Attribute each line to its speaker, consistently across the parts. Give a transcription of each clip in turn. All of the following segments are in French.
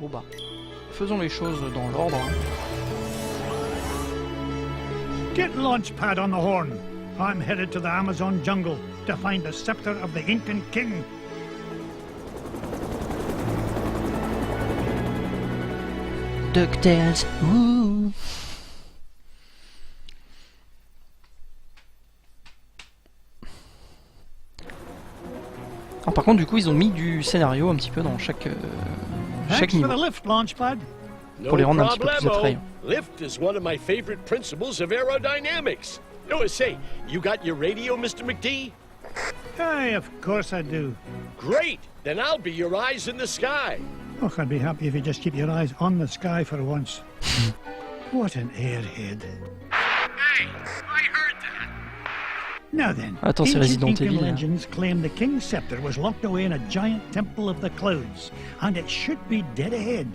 Speaker 1: Bon bah, faisons les choses dans l'ordre. Hein.
Speaker 2: Get Launchpad on the horn. I'm headed to the Amazon jungle to find the scepter of the Incan king.
Speaker 1: DuckTales. Ouh. Alors, par contre, du coup, ils ont mis du scénario un petit peu dans chaque
Speaker 2: Thanks
Speaker 1: niveau
Speaker 2: for the lift, Launchpad.
Speaker 1: pour les rendre un petit peu plus attrayants.
Speaker 3: Lift is one of my favorite principles of aerodynamics. Oh, say, you got your radio, Mr. McD?
Speaker 2: Aye, of course I do.
Speaker 3: Great! Then I'll be your eyes in the sky.
Speaker 2: Oh, I'd be happy if you just keep your eyes on the sky for once. What an airhead.
Speaker 3: Hey, I heard that.
Speaker 2: Now then,
Speaker 1: Attends, c'est
Speaker 2: ancient
Speaker 1: Resident
Speaker 2: Incan
Speaker 1: Evil, là.
Speaker 2: legends claim the king's scepter was locked away in a giant temple of the clouds, and it should be dead ahead.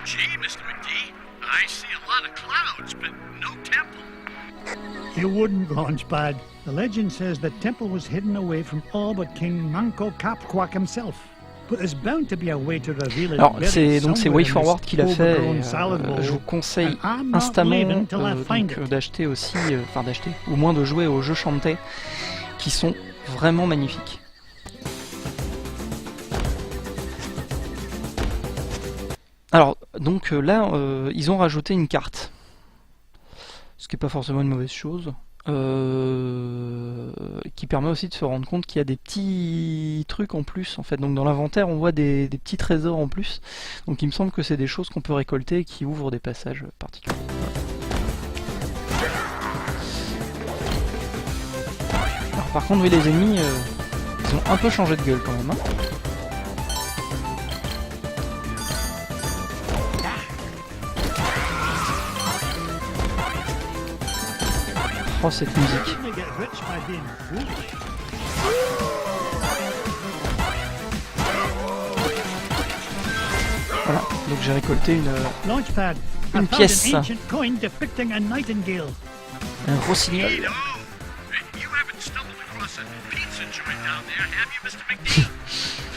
Speaker 3: Gee, Mr. McD, I see a lot of clouds, but no temple.
Speaker 2: You wouldn't, Launchpad. The legend says the temple was hidden away from all but King Manco Capquack himself. But there's bound to be a way to reveal it.
Speaker 1: Alors,
Speaker 2: buried
Speaker 1: c'est donc c'est
Speaker 2: somewhere in
Speaker 1: WayForward
Speaker 2: this
Speaker 1: qui l'a fait.
Speaker 2: overgrown salad bowl,
Speaker 1: Je vous conseille
Speaker 2: and I'm not
Speaker 1: instamment
Speaker 2: leaving till I find it.
Speaker 1: d'acheter aussi, enfin d'acheter, au moins de jouer aux jeux Shantae, qui sont vraiment magnifiques. Alors, donc là, ils ont rajouté une carte. Ce qui n'est pas forcément une mauvaise chose. Qui permet aussi de se rendre compte qu'il y a des petits trucs en plus en fait. Donc dans l'inventaire on voit des petits trésors en plus. Donc il me semble que c'est des choses qu'on peut récolter et qui ouvrent des passages particuliers. Alors, par contre oui, les ennemis ils ont un peu changé de gueule quand même. Hein. Oh cette musique. Voilà, donc j'ai récolté
Speaker 2: Launchpad,
Speaker 1: une
Speaker 2: I found
Speaker 1: pièce.
Speaker 2: an ancient coin depicting a nightingale.
Speaker 1: Un rossignol.
Speaker 3: You haven't stumbled across a pizza joint down there, have you, Mr. McD?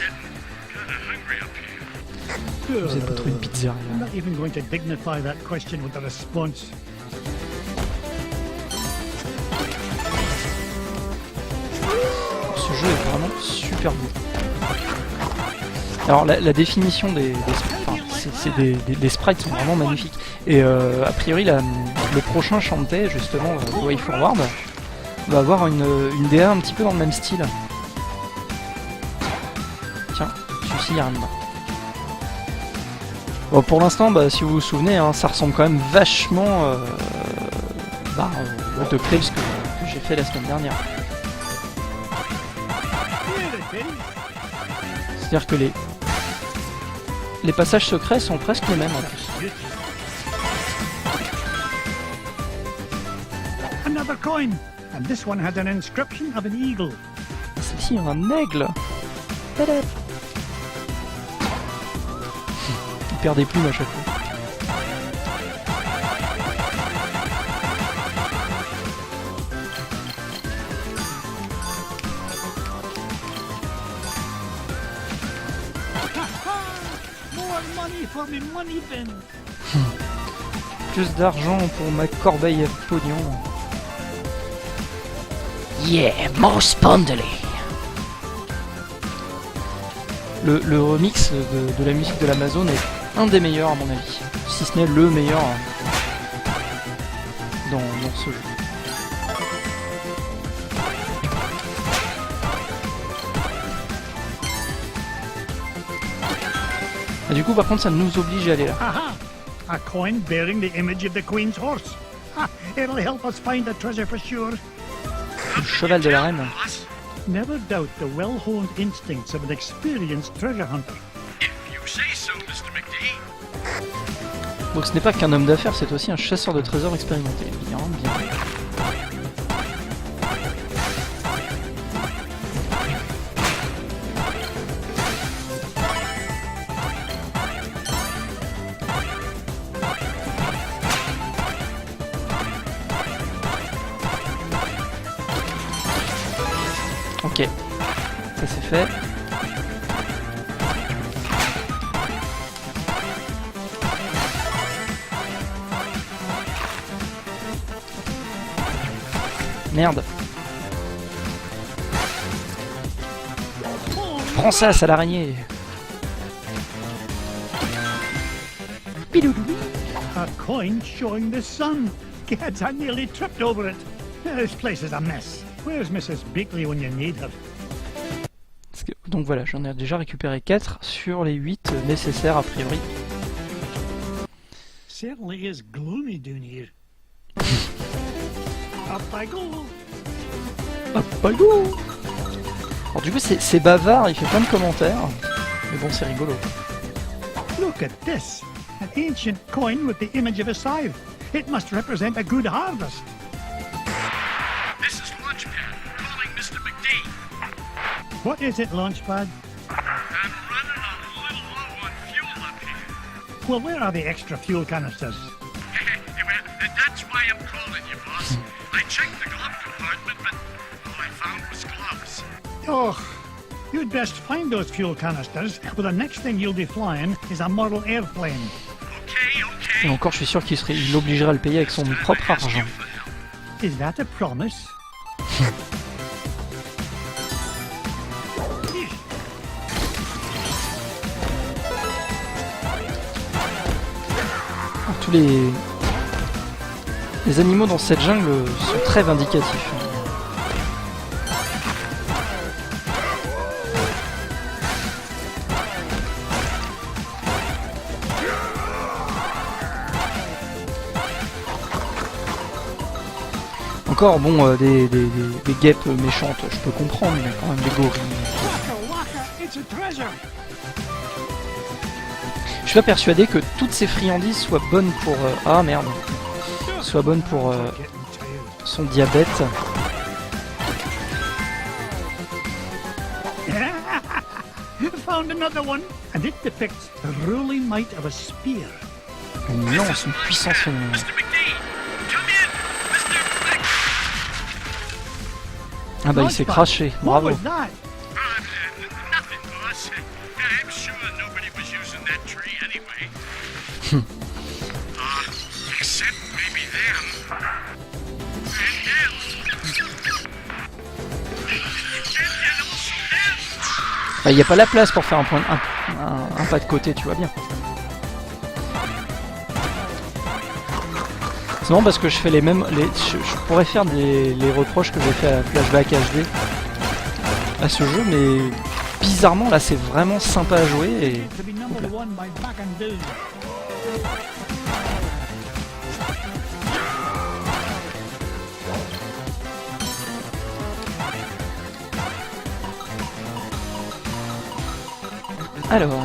Speaker 3: Getting kinda hungry up here.
Speaker 1: Vous êtes pas trop une pizzeria.
Speaker 2: I'm not even going to dignify that question with a response.
Speaker 1: Ce jeu est vraiment super beau. Alors la définition des sprites sont vraiment magnifiques. Et a priori le prochain Shantae, justement, WayForward, va avoir une DA un petit peu dans le même style. Tiens, celui-ci, il n'y a rien dedans. Bon, pour l'instant, si vous vous souvenez, hein, ça ressemble quand même vachement au DuckTales que j'ai fait la semaine dernière. C'est-à-dire que les passages secrets sont presque les mêmes en plus.
Speaker 2: Another coin, and this one had an inscription of an eagle.
Speaker 1: Celle-ci a un aigle. Tadam. Il perd des plumes à chaque fois.
Speaker 2: More money for me money bin.
Speaker 1: Plus d'argent pour ma corbeille à pognon.
Speaker 4: Yeah, more spondily.
Speaker 1: Le remix de la musique de l'Amazon est un des meilleurs à mon avis. Si ce n'est le meilleur dans ce jeu. Et du coup par contre ça nous oblige à aller là.
Speaker 2: Aha! A coin bearing the image of the Queen's horse. Ha! It'll help us find the treasure for sure.
Speaker 1: Le cheval de la reine.
Speaker 2: Never doubt the well-honed instincts of an experienced treasure hunter.
Speaker 3: If you say so, Mr. McD.
Speaker 1: Donc ce n'est pas qu'un homme d'affaires, c'est aussi un chasseur de trésors expérimenté. Bien, bien. Ok, ça c'est fait. Merde. Prends ça, sale araignée. Pidoudou.
Speaker 2: A coin showing the sun. Gads, I nearly tripped over it. This place is a mess. Where's Mrs. Beakley when you need her?
Speaker 1: Donc voilà, j'en ai déjà récupéré 4 sur les 8 nécessaires a priori.
Speaker 2: Certainly is gloomy down here. Up I go.
Speaker 1: Hop, pas go. Alors du coup c'est bavard, il fait plein de commentaires. Mais bon, c'est rigolo.
Speaker 2: Look at this. An ancient coin with the image of a scythe. It must represent a good harvest.
Speaker 3: This is Launchpad, calling Mr. McD.
Speaker 2: What is it, Launchpad?
Speaker 3: I'm running a little low on fuel up here.
Speaker 2: Well, where are the extra fuel canisters?
Speaker 3: Well, that's why I'm calling you, boss. I checked the glove compartment, but all I found was gloves.
Speaker 2: Oh, you'd best find those fuel canisters, or the next thing you'll be flying is a model airplane.
Speaker 3: Okay.
Speaker 1: Et encore, je suis sûr il obligerait à le payer avec son propre argent.
Speaker 2: Is that a promise?
Speaker 1: Tous les animaux dans cette jungle sont très vindicatifs. Encore, bon, des guêpes méchantes, je peux comprendre, mais quand même des gorilles.
Speaker 2: It's a treasure.
Speaker 1: Je suis pas persuadé que toutes ces friandises soient bonnes pour... ah merde. Soient bonnes pour son diabète.
Speaker 2: Found another one, and it depicts the ruling might of a spear.
Speaker 1: Une lance, une puissance féminine.
Speaker 3: Mr. McD, come in! Mr. Mc...
Speaker 1: Ah bah il s'est craché,
Speaker 2: What
Speaker 1: bravo.
Speaker 2: was that?
Speaker 3: Nothing, boss. I'm sure nobody was using that tree anyway. Except maybe them. And them. And also them.
Speaker 1: Bah, il n'y a pas la place pour faire un pas de côté, tu vois bien. C'est marrant parce que je fais les mêmes... je pourrais faire les reproches que j'ai fait à Flashback HD à ce jeu, mais bizarrement là c'est vraiment sympa à jouer et...
Speaker 2: To be number one by back and do.
Speaker 1: Alors...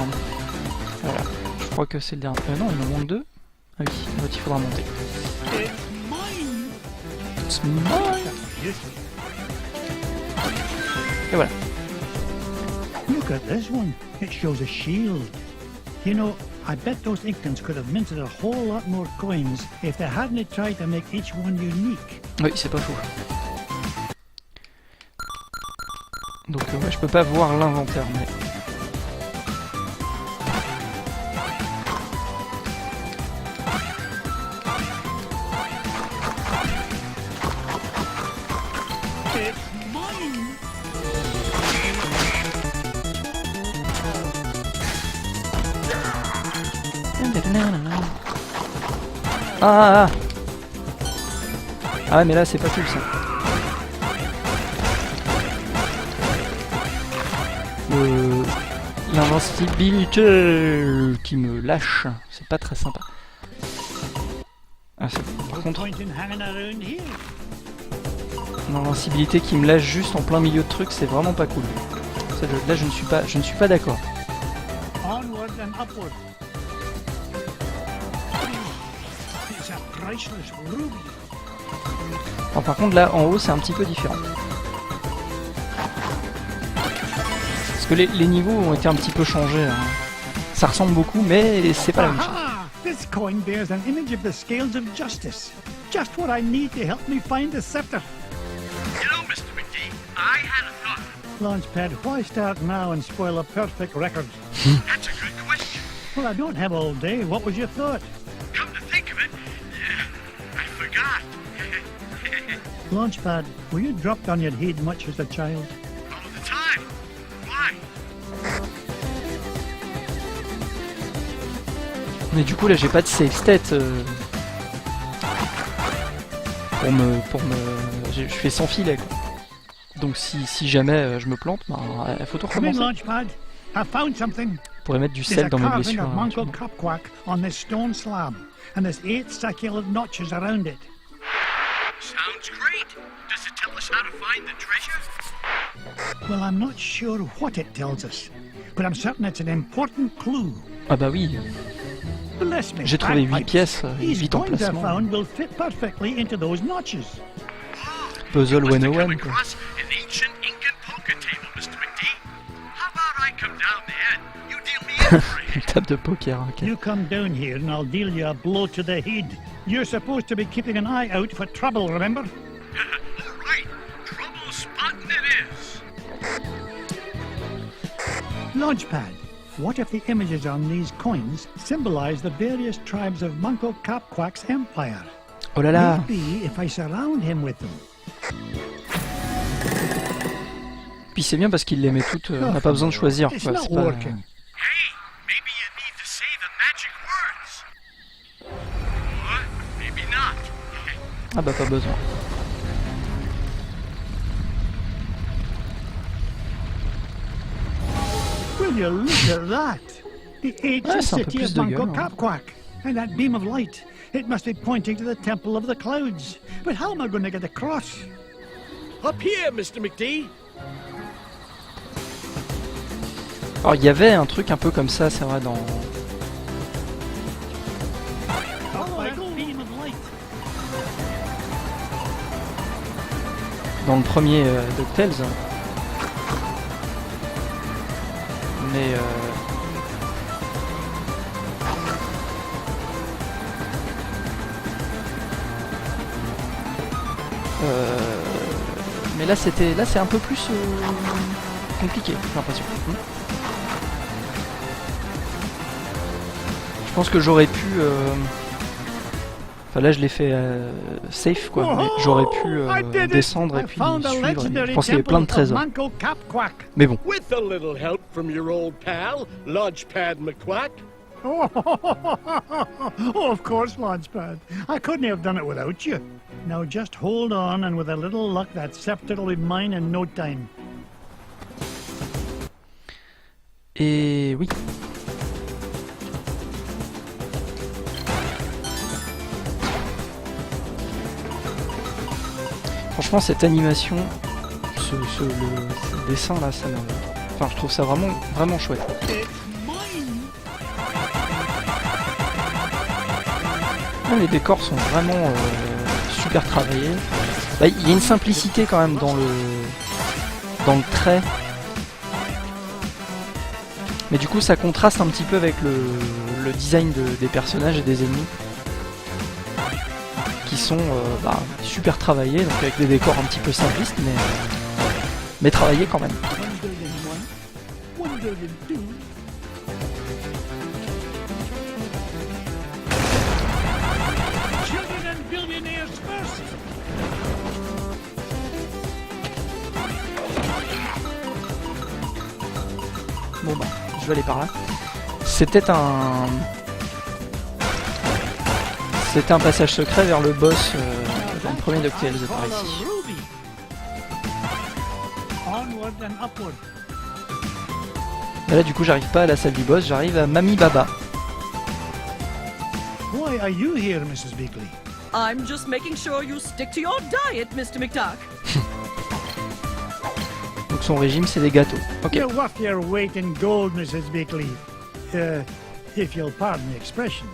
Speaker 1: Voilà. Je crois que c'est le dernier... non, il me manque 2. Ah oui, l'autre il faudra monter. It's mine. Et voilà.
Speaker 2: Look at this one. It shows a shield. You know, I bet those Incans could have minted a whole lot more coins if they hadn't tried to make each one unique.
Speaker 1: Oui, c'est pas faux. Donc ouais, je peux pas voir l'inventaire, mais...
Speaker 2: It's mine.
Speaker 1: Ah, ah mais là c'est pas cool ça. L'invincibilité qui me lâche, c'est pas très sympa. Ah, par contre,
Speaker 2: Point in hanging around here.
Speaker 1: l'invincibilité qui me lâche juste en plein milieu de trucs, c'est vraiment pas cool. Ça, là je ne suis pas d'accord.
Speaker 2: Onward and upward. It's a priceless ruby.
Speaker 1: Alors, par contre là en haut c'est un petit peu différent. Parce que les niveaux ont été un petit peu changés. Hein. Ça ressemble beaucoup mais c'est pas la même chose.
Speaker 2: Aha! This coin bears an image of the scales of justice. Just what I need to help me find the scepter.
Speaker 3: You know, Mr. McD, I had a thought.
Speaker 2: Launchpad, why start now and spoil a perfect record?
Speaker 3: That's a good question.
Speaker 2: Well, I don't have all day. What was your thought?
Speaker 3: Come to think of it, I forgot.
Speaker 2: Launchpad, were you dropped on your head much as a child?
Speaker 3: All the time. Why?
Speaker 1: Mais du coup là j'ai pas de save state je fais sans filet quoi. Donc si jamais je me plante, bah, il faut tout
Speaker 2: Come in,
Speaker 1: recommencer.
Speaker 2: Launchpad. I found something.
Speaker 1: Je pourrais mettre du
Speaker 2: There's
Speaker 1: sel
Speaker 2: a
Speaker 1: dans mes
Speaker 2: carving
Speaker 1: blessures.
Speaker 2: of Monko
Speaker 1: éventuellement.
Speaker 2: Cupquack on this stone slab, and there's 8 circular notches around it.
Speaker 3: Sounds great. Does it tell us how to find the treasure?
Speaker 2: Well, I'm not sure what it tells us, but I'm certain it's an important clue.
Speaker 1: Ah bah oui,
Speaker 2: But let's make
Speaker 1: j'ai trouvé 8
Speaker 2: bagpipes.
Speaker 1: pièces,
Speaker 2: These
Speaker 1: 8
Speaker 2: coins I
Speaker 1: emplacements.
Speaker 2: found will fit perfectly into those notches.
Speaker 1: Puzzle
Speaker 3: Must have come
Speaker 1: 101 quoi.
Speaker 3: across an ancient Incan poker table, Mr. McD. How about I come down there and you deal me in for
Speaker 1: Une
Speaker 3: it?
Speaker 1: table de poker, ok.
Speaker 2: You come down here and I'll deal you a blow to the head. You're supposed to be keeping an eye out for trouble, remember?
Speaker 3: All right. Trouble spotting it is.
Speaker 2: Launchpad, what if the images on these coins symbolize the various tribes of Monko Cupquack's empire?
Speaker 1: Oh là là.
Speaker 2: Maybe if I surround him with them.
Speaker 1: Puis c'est bien parce qu'il les met toutes, on n'a pas besoin de choisir
Speaker 2: It's
Speaker 1: quoi.
Speaker 2: not
Speaker 1: C'est pas...
Speaker 2: working.
Speaker 3: Hey, maybe you need to say the magic words. Or maybe not.
Speaker 1: Ah bah pas besoin.
Speaker 2: Will you look at that? The ancient
Speaker 1: Ouais, c'est un peu
Speaker 2: city
Speaker 1: plus
Speaker 2: of
Speaker 1: de
Speaker 2: Monko
Speaker 1: gueule, hein.
Speaker 2: Cupquack. And that beam of light. It must be pointing to the Temple of the Clouds. But how am I going to get across?
Speaker 5: Up here, Mr. McD.
Speaker 1: Alors il y avait un truc un peu comme ça, c'est vrai, dans...
Speaker 2: Oh, that beam of light.
Speaker 1: dans le premier DuckTales. Mais mais là c'est un peu plus compliqué, j'ai l'impression. Je pense que j'aurais pu enfin là je l'ai fait safe quoi, mais j'aurais pu descendre et puis suivre. Je pense qu'il y avait plein de trésors. Mais bon.
Speaker 5: With a little help from your old pal, Launchpad McQuack.
Speaker 2: Oh, of course, Launchpad. I couldn't have done it without you. Now just hold on, and with a little luck, that scepter will be mine in no time.
Speaker 1: Et oui. Franchement, cette animation, le dessin là, ça me... Enfin, je trouve ça vraiment chouette. Ah, les décors sont vraiment super travaillés. Bah, il y a une simplicité quand même dans le trait. Mais du coup, ça contraste un petit peu avec le design des personnages et des ennemis. Qui sont super travaillés, donc avec des décors un petit peu simplistes, mais travaillés quand même. Bon bah, je vais aller par là. C'était un passage secret vers le boss dans le premier DuckTales par ici. Et là du coup j'arrive pas à la salle du boss, j'arrive à Mami Baba.
Speaker 2: Why are you here, Mrs. Beakley?
Speaker 6: I'm just making sure you stick to your diet, Mr. McDuck.
Speaker 1: Donc son régime c'est des gâteaux. Ok.
Speaker 2: You're worth your weight in gold, Mrs. Beakley. If you'll pardon the expression.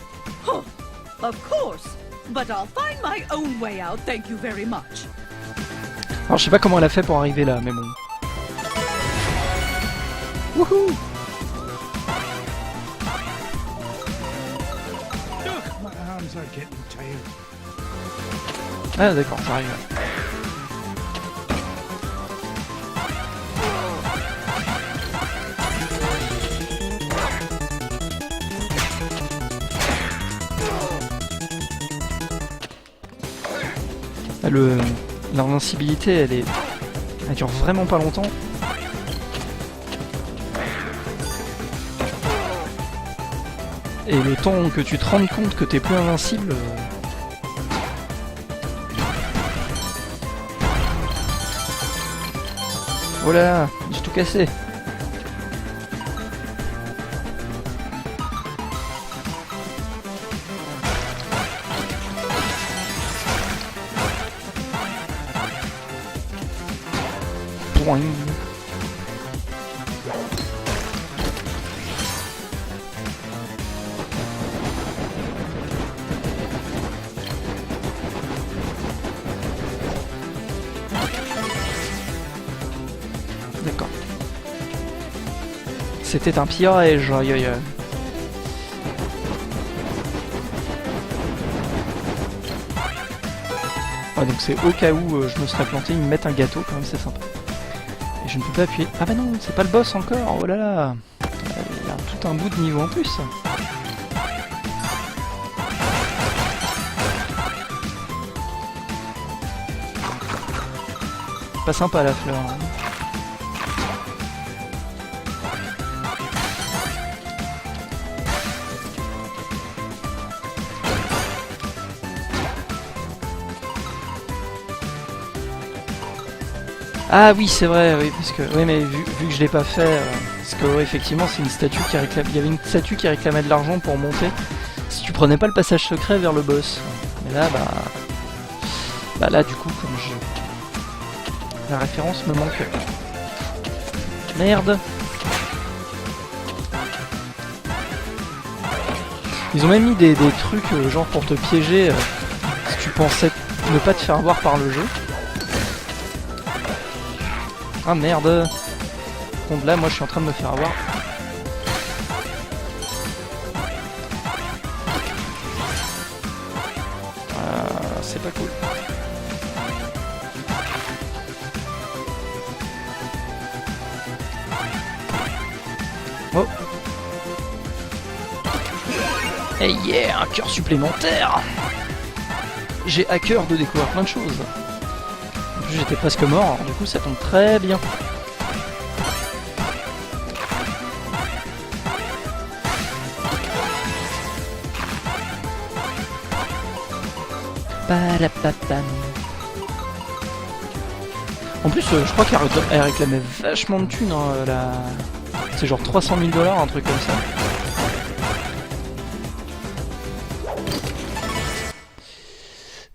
Speaker 6: Of course, but I'll find my own way out, thank you very much.
Speaker 1: Alors je sais pas comment elle a fait pour arriver là, mais bon. Wouhou!
Speaker 2: My arms are getting tired.
Speaker 1: Ah d'accord, j'arrive. L'invincibilité, elle dure vraiment pas longtemps. Et le temps que tu te rendes compte que t'es plus invincible... Oh là là, j'ai tout cassé. Boing. D'accord. C'était un piège, aïe aïe aïe. Ouais, donc c'est au cas où je me serais planté, ils me mettent un gâteau, quand même c'est sympa. Et je ne peux pas appuyer. Ah bah non, c'est pas le boss encore, oh là là. Il y a tout un bout de niveau en plus. Pas sympa la fleur. Hein. Ah oui, c'est vrai, oui, parce que oui, mais vu que je l'ai pas fait, parce que ouais, effectivement, c'est une statue qui réclame. Il y avait une statue qui réclamait de l'argent pour monter. Si tu prenais pas le passage secret vers le boss, mais là, bah là, du coup, comme la référence me manque. Merde. Ils ont même mis des trucs genre pour te piéger si tu pensais ne pas te faire voir par le jeu. Ah merde. Donc là moi je suis en train de me faire avoir. C'est pas cool. Oh. Hey yeah, un cœur supplémentaire. J'ai à cœur de découvrir plein de choses. En plus j'étais presque mort, alors du coup ça tombe très bien. En plus je crois qu'elle réclamait vachement de thunes, hein, c'est genre 300 000 $, un truc comme ça.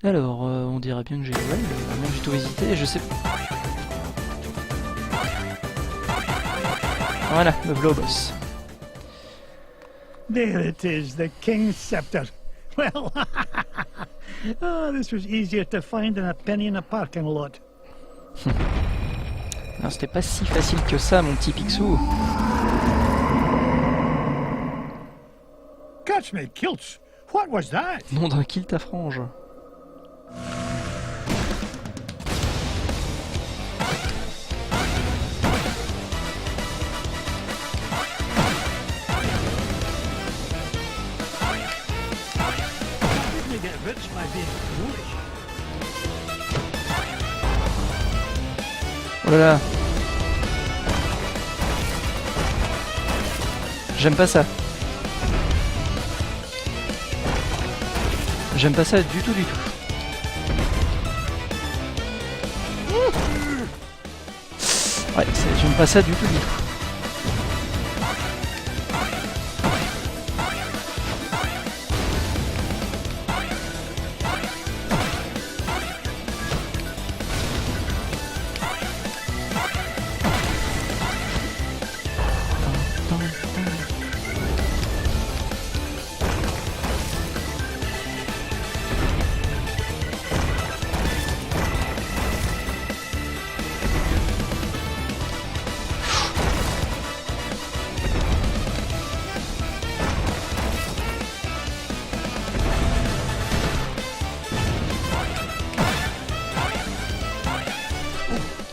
Speaker 1: Alors, on dirait bien que j'ai vraiment du tout hésité, je sais... Voilà, le voilà boss.
Speaker 2: There it is, the King's Scepter. Well, oh, this was easier to find than a penny in a parking lot.
Speaker 1: Non, c'était pas si facile que ça, mon petit Picsou.
Speaker 2: Catch me kilts! What was that?
Speaker 1: Nom d'un kilt à frange.
Speaker 2: Didn't get rich by being foolish.
Speaker 1: Oh là là. J'aime pas ça. J'aime pas ça du tout du tout. Ouais, j'aime pas ça du tout du tout.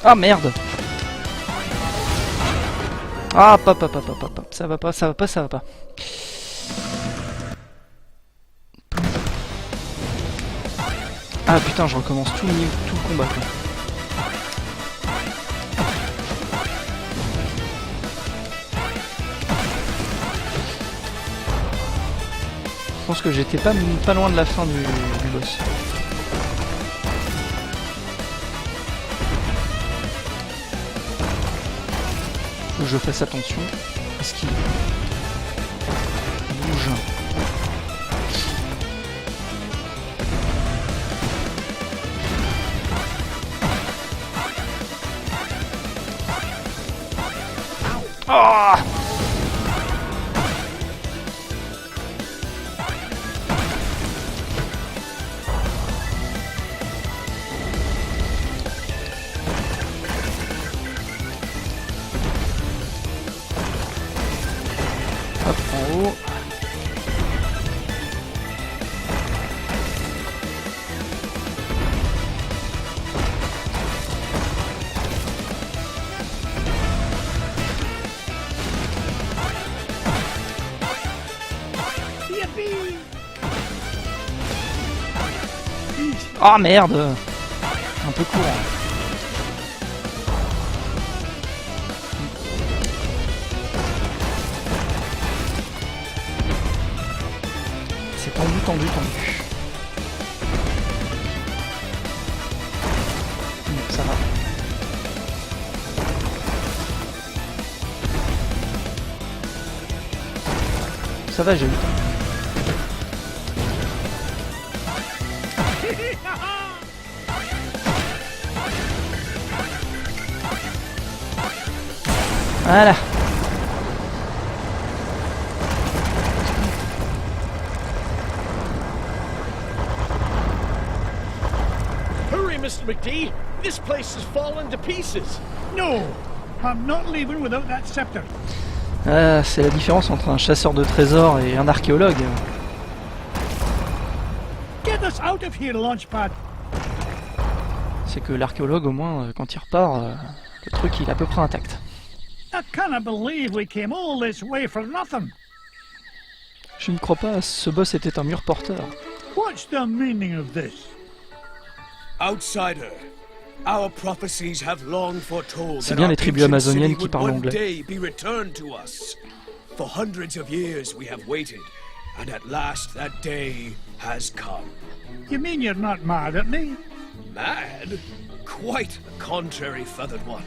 Speaker 1: Ah merde. Ah pop, ça va pas, ça va pas, ça va pas. Ah putain, je recommence tout le combat quoi. Je pense que j'étais pas loin de la fin du boss. Faut que je fasse attention à ce qu'il bouge. Ah! Hop, en haut.
Speaker 2: Yippee!
Speaker 1: Ah merde! Un peu court. C'est tendu. Ça va. Ça va, j'ai eu le temps. Voilà.
Speaker 5: Hurry, Mr. McD! This place has fallen to pieces!
Speaker 2: No! I'm not leaving without that scepter.
Speaker 1: Ah, c'est la différence entre un chasseur de trésors et un archéologue.
Speaker 2: Get us out of here, Launchpad!
Speaker 1: C'est que l'archéologue, au moins, quand il repart, le truc il est à peu près intact.
Speaker 2: I cannot believe we came all this way for nothing.
Speaker 1: Je ne crois pas, ce boss était un mur porteur.
Speaker 2: What's the meaning of this?
Speaker 7: Outsider, our prophecies have long foretold
Speaker 1: C'est
Speaker 7: that
Speaker 1: bien
Speaker 7: our
Speaker 1: les tribus
Speaker 7: ancient
Speaker 1: amazoniennes
Speaker 7: city
Speaker 1: qui
Speaker 7: would
Speaker 1: parlent
Speaker 7: one
Speaker 1: anglais.
Speaker 7: day be returned to us. For hundreds of years we have waited, and at last that day has come.
Speaker 2: You mean you're not mad at me?
Speaker 7: Mad? Quite the contrary, Feathered One.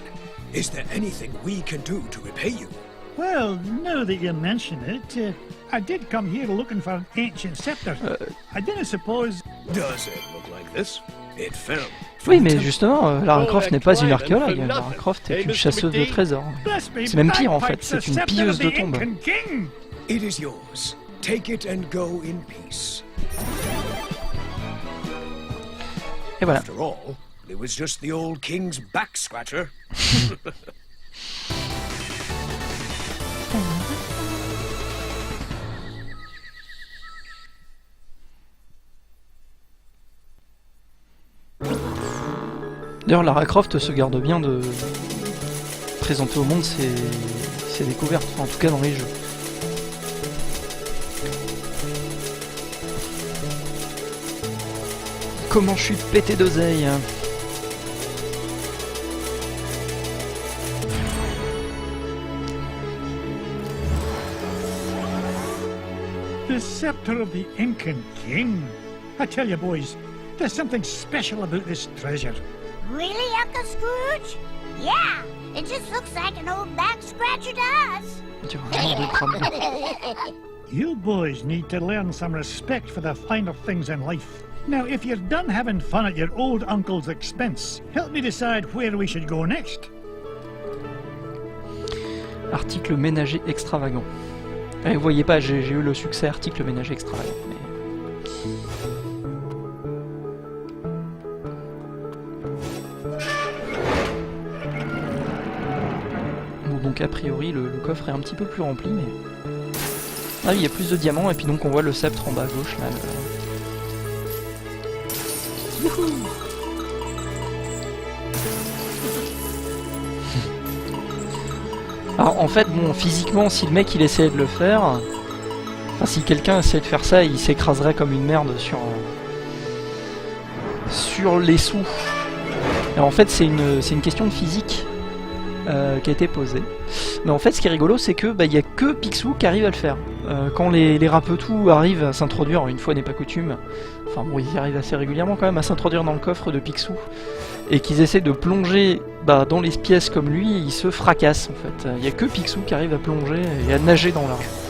Speaker 7: Is there anything we can do to repay you?
Speaker 2: Well, now that you mention it, I did come here looking for an ancient scepter. I didn't suppose...
Speaker 7: Does it look like this? It fell.
Speaker 1: Oui, mais justement, Lara Croft n'est pas une archéologue. Lara Croft est une chasseuse de trésors.
Speaker 2: Bless me,
Speaker 1: C'est même pire en fait,
Speaker 2: bagpipes,
Speaker 1: c'est
Speaker 2: the
Speaker 1: une
Speaker 2: scepter
Speaker 1: pilleuse
Speaker 2: of
Speaker 1: de
Speaker 2: the
Speaker 1: tombes.
Speaker 2: Incan King.
Speaker 7: It is yours. Take it and go in peace.
Speaker 1: Et voilà.
Speaker 7: After all, it was just the old king's back scratcher.
Speaker 1: D'ailleurs, Lara Croft se garde bien de présenter au monde ses découvertes, enfin, en tout cas dans les jeux. Comment je suis pété d'oseille.
Speaker 2: The scepter of the Incan King. I tell you, boys, there's something special about this treasure.
Speaker 8: Really, Uncle Scrooge? Yeah, it just looks like an old back scratcher to us.
Speaker 1: Tu vois, vraiment des crânes.
Speaker 2: You boys need to learn some respect for the finer things in life. Now, if you're done having fun at your old uncle's expense, help me decide where we should go next.
Speaker 1: Article ménager extravagant. Eh, vous voyez pas, j'ai eu le succès article ménager extravagant. Mais... Bon, donc a priori le coffre est un petit peu plus rempli, mais... Ah oui, il y a plus de diamants, et puis donc on voit le sceptre en bas à gauche, là. Youhou. Alors en fait, bon, physiquement, si le mec il essayait de le faire, enfin si quelqu'un essayait de faire ça, il s'écraserait comme une merde sur les sous. Alors en fait, c'est une question de physique. qui a été posé. Mais en fait, ce qui est rigolo, c'est que il y a que Picsou qui arrive à le faire. Quand les Rapetous arrivent à s'introduire, une fois n'est pas coutume, enfin bon, ils y arrivent assez régulièrement quand même à s'introduire dans le coffre de Picsou, et qu'ils essaient de plonger dans les pièces comme lui, ils se fracassent en fait. Il y a que Picsou qui arrive à plonger et à nager dans l'argent.